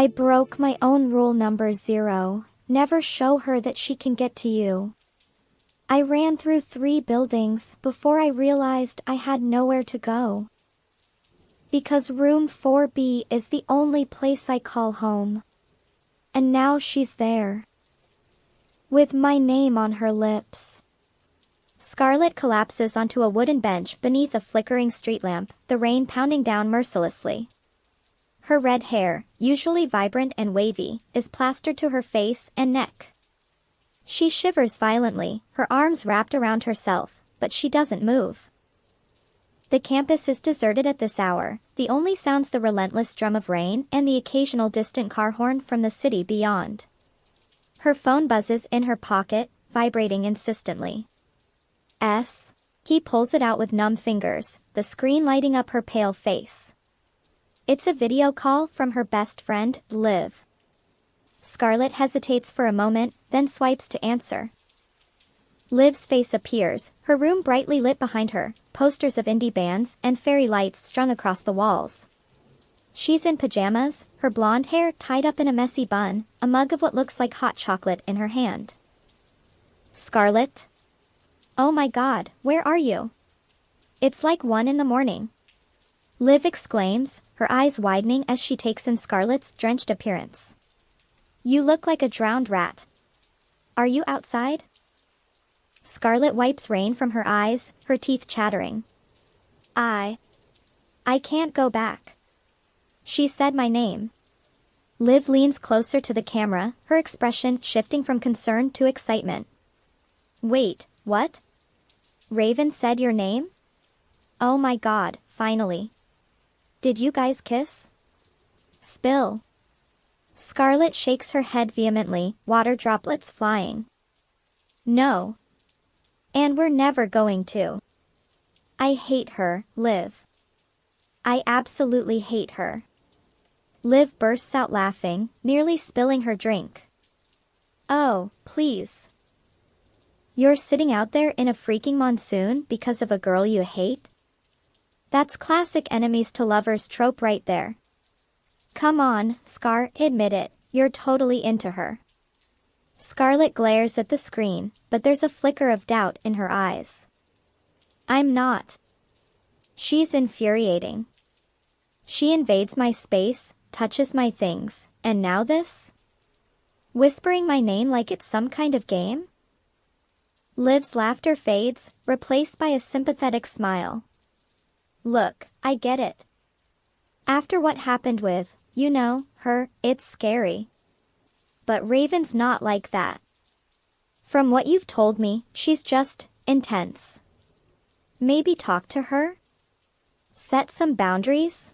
I broke my own rule number 0. Never show her that she can get to you. I ran through 3 buildings before I realized I had nowhere to go. Because room 4B is the only place I call home. And now she's there. With my name on her lips. Scarlett collapses onto a wooden bench beneath a flickering street lamp, the rain pounding down mercilessly. Her red hair, usually vibrant and wavy, is plastered to her face and neck. She shivers violently, her arms wrapped around herself, but she doesn't move. The campus is deserted at this hour, the only sounds the relentless drum of rain and the occasional distant car horn from the city beyond. Her phone buzzes in her pocket, vibrating insistently. He pulls it out with numb fingers, the screen lighting up her pale face. It's a video call from her best friend, Liv. Scarlett hesitates for a moment, then swipes to answer. Liv's face appears, her room brightly lit behind her, posters of indie bands and fairy lights strung across the walls. She's in pajamas, her blonde hair tied up in a messy bun, a mug of what looks like hot chocolate in her hand. Scarlett? Oh my God, where are you? It's like 1 in the morning. Liv exclaims, her eyes widening as she takes in Scarlett's drenched appearance. You look like a drowned rat. Are you outside? Scarlett wipes rain from her eyes, her teeth chattering. I can't go back. She said my name. Liv leans closer to the camera, her expression shifting from concern to excitement. Wait, what? Raven said your name? Oh my God, finally. Did you guys kiss? Spill. Scarlett shakes her head vehemently, water droplets flying. No. And we're never going to. I hate her, Liv. I absolutely hate her. Liv bursts out laughing, nearly spilling her drink. Oh, please. You're sitting out there in a freaking monsoon because of a girl you hate? That's classic enemies to lovers trope right there. Come on, Scar, admit it, you're totally into her. Scarlett glares at the screen, but there's a flicker of doubt in her eyes. I'm not. She's infuriating. She invades my space, touches my things, and now this? Whispering my name like it's some kind of game? Liv's laughter fades, replaced by a sympathetic smile. Look, I get it. After what happened with, her, it's scary. But Raven's not like that. From what you've told me, she's just intense. Maybe talk to her? Set some boundaries?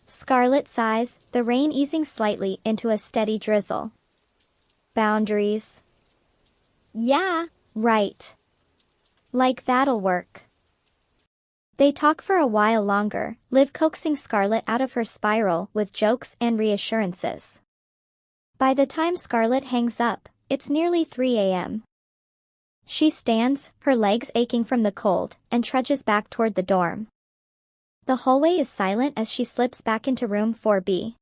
Scarlett sighs, the rain easing slightly into a steady drizzle. Boundaries. Yeah, right. Like that'll work. They talk for a while longer, Liv coaxing Scarlett out of her spiral with jokes and reassurances. By the time Scarlett hangs up, it's nearly 3 a.m. She stands, her legs aching from the cold, and trudges back toward the dorm. The hallway is silent as she slips back into room 4B.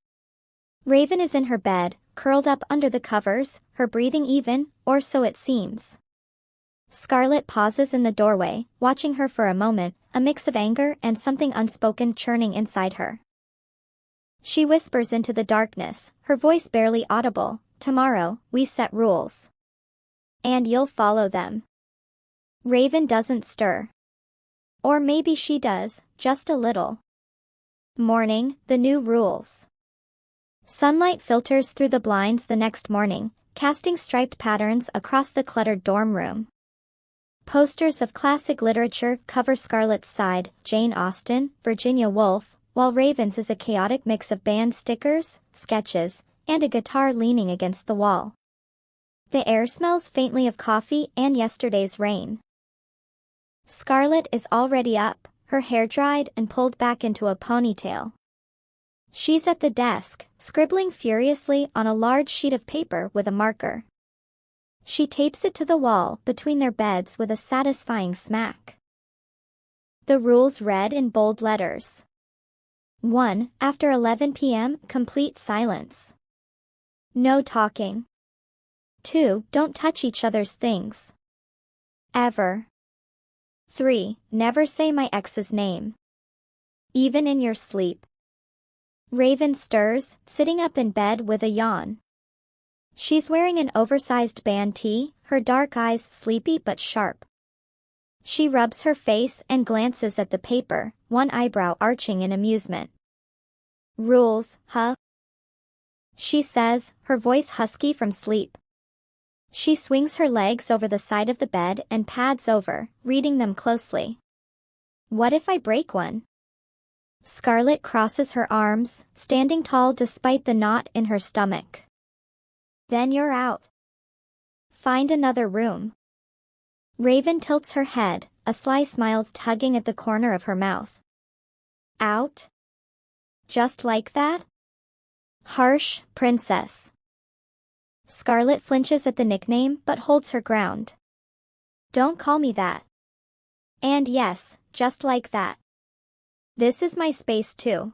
Raven is in her bed, curled up under the covers, her breathing even, or so it seems. Scarlett pauses in the doorway, watching her for a moment, a mix of anger and something unspoken churning inside her. She whispers into the darkness, her voice barely audible, "Tomorrow, we set rules. And you'll follow them." Raven doesn't stir. Or maybe she does, just a little. Morning, the new rules. Sunlight filters through the blinds the next morning, casting striped patterns across the cluttered dorm room. Posters of classic literature cover Scarlett's side, Jane Austen, Virginia Woolf, while Raven's is a chaotic mix of band stickers, sketches, and a guitar leaning against the wall. The air smells faintly of coffee and yesterday's rain. Scarlett is already up, her hair dried and pulled back into a ponytail. She's at the desk, scribbling furiously on a large sheet of paper with a marker. She tapes it to the wall between their beds with a satisfying smack. The rules read in bold letters. 1. After 11 p.m., complete silence. No talking. 2. Don't touch each other's things. Ever. 3. Never say my ex's name. Even in your sleep. Raven stirs, sitting up in bed with a yawn. She's wearing an oversized band tee, her dark eyes sleepy but sharp. She rubs her face and glances at the paper, one eyebrow arching in amusement. Rules, huh? She says, her voice husky from sleep. She swings her legs over the side of the bed and pads over, reading them closely. What if I break one? Scarlett crosses her arms, standing tall despite the knot in her stomach. Then you're out. Find another room. Raven tilts her head, a sly smile tugging at the corner of her mouth. Out? Just like that? Harsh, princess. Scarlett flinches at the nickname but holds her ground. Don't call me that. And yes, just like that. This is my space too.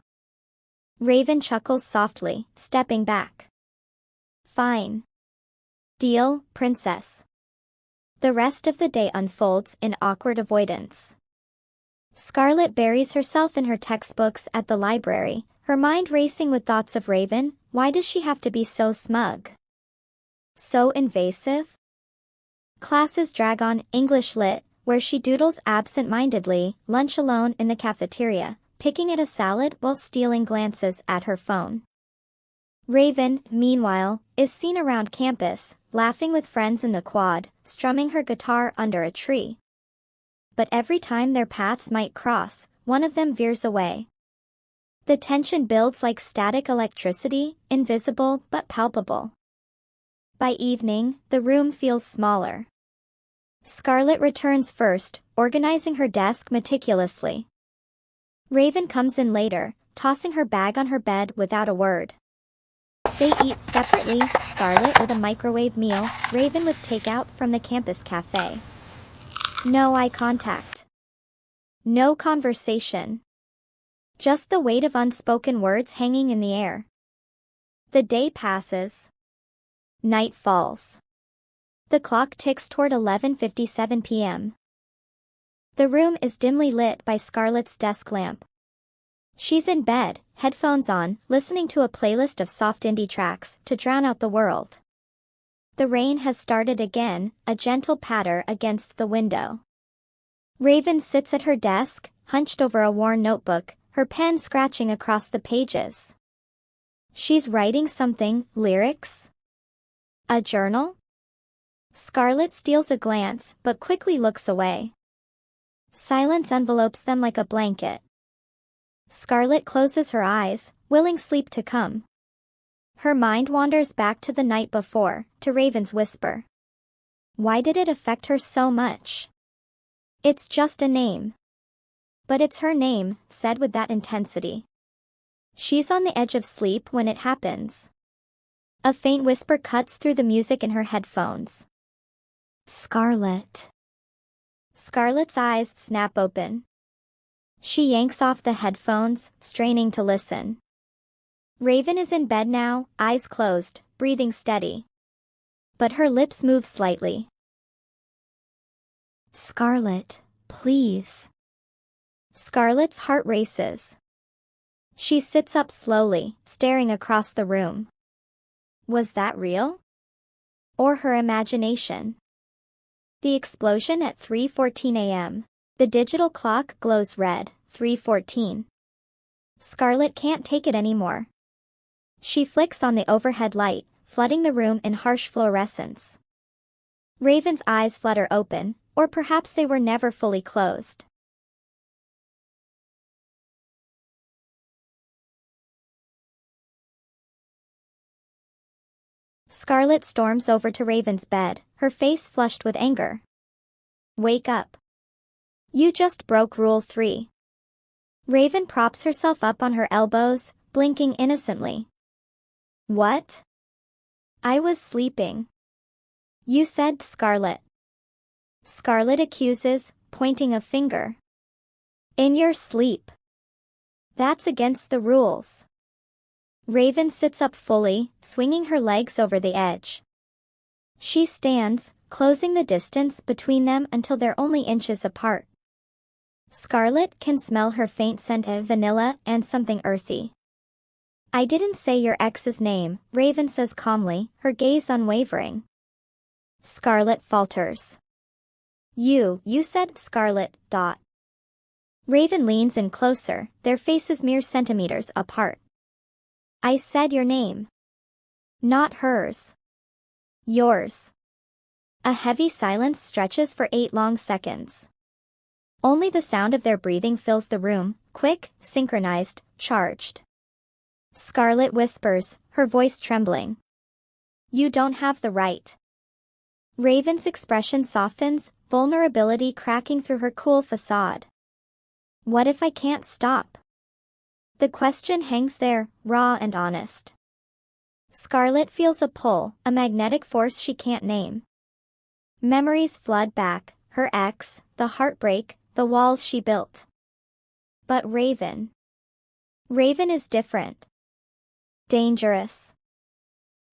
Raven chuckles softly, stepping back. Fine. Deal, princess. The rest of the day unfolds in awkward avoidance. Scarlett buries herself in her textbooks at the library, her mind racing with thoughts of Raven. Why does she have to be so smug? So invasive? Classes drag on. English Lit, where she doodles absent-mindedly, lunch alone in the cafeteria, picking at a salad while stealing glances at her phone. Raven, meanwhile, is seen around campus, laughing with friends in the quad, strumming her guitar under a tree. But every time their paths might cross, one of them veers away. The tension builds like static electricity, invisible but palpable. By evening, the room feels smaller. Scarlett returns first, organizing her desk meticulously. Raven comes in later, tossing her bag on her bed without a word. They eat separately, Scarlett with a microwave meal, Raven with takeout from the campus cafe. No eye contact. No conversation. Just the weight of unspoken words hanging in the air. The day passes. Night falls. The clock ticks toward 11:57 p.m. The room is dimly lit by Scarlett's desk lamp. She's in bed, headphones on, listening to a playlist of soft indie tracks to drown out the world. The rain has started again, a gentle patter against the window. Raven sits at her desk, hunched over a worn notebook, her pen scratching across the pages. She's writing something, lyrics? A journal? Scarlett steals a glance but quickly looks away. Silence envelopes them like a blanket. Scarlett closes her eyes, willing sleep to come. Her mind wanders back to the night before, to Raven's whisper. Why did it affect her so much? It's just a name. But it's her name, said with that intensity. She's on the edge of sleep when it happens. A faint whisper cuts through the music in her headphones. Scarlett. Scarlett's eyes snap open. She yanks off the headphones, straining to listen. Raven is in bed now, eyes closed, breathing steady. But her lips move slightly. Scarlett, please. Scarlett's heart races. She sits up slowly, staring across the room. Was that real? Or her imagination? The explosion at 3:14 a.m. The digital clock glows red, 3:14. Scarlett can't take it anymore. She flicks on the overhead light, flooding the room in harsh fluorescence. Raven's eyes flutter open, or perhaps they were never fully closed. Scarlett storms over to Raven's bed, her face flushed with anger. Wake up. You just broke Rule 3. Raven props herself up on her elbows, blinking innocently. What? I was sleeping. You said Scarlett. Scarlett accuses, pointing a finger. In your sleep. That's against the rules. Raven sits up fully, swinging her legs over the edge. She stands, closing the distance between them until they're only inches apart. Scarlett can smell her faint scent of vanilla and something earthy. I didn't say your ex's name, Raven says calmly, her gaze unwavering. Scarlett falters. You said Scarlett. Raven leans in closer, their faces mere centimeters apart. I said your name. Not hers. Yours. A heavy silence stretches for 8 long seconds. Only the sound of their breathing fills the room, quick, synchronized, charged. Scarlett whispers, her voice trembling. You don't have the right. Raven's expression softens, vulnerability cracking through her cool facade. What if I can't stop? The question hangs there, raw and honest. Scarlett feels a pull, a magnetic force she can't name. Memories flood back, her ex, the heartbreak, the walls she built. But Raven is different. Dangerous.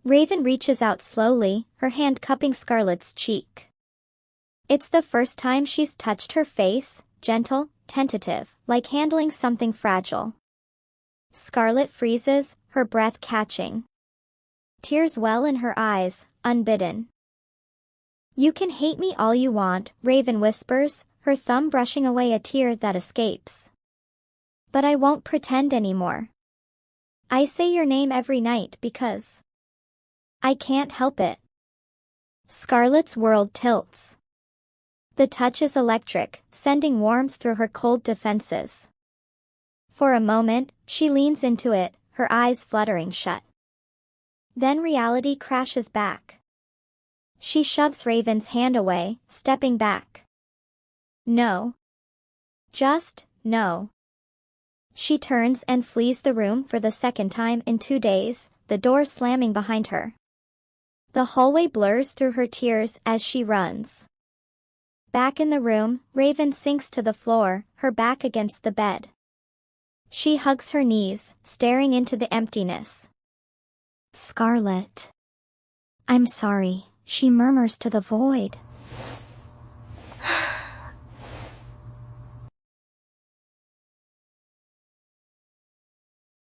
Raven reaches out slowly, her hand cupping Scarlett's cheek. It's the first time she's touched her face, gentle, tentative, like handling something fragile. Scarlett freezes, her breath catching. Tears well in her eyes, unbidden. You can hate me all you want, Raven whispers, her thumb brushing away a tear that escapes. But I won't pretend anymore. I say your name every night because I can't help it. Scarlett's world tilts. The touch is electric, sending warmth through her cold defenses. For a moment, she leans into it, her eyes fluttering shut. Then reality crashes back. She shoves Raven's hand away, stepping back. No. Just, no. She turns and flees the room for the second time in 2 days, the door slamming behind her. The hallway blurs through her tears as she runs. Back in the room, Raven sinks to the floor, her back against the bed. She hugs her knees, staring into the emptiness. Scarlett. I'm sorry, she murmurs to the void.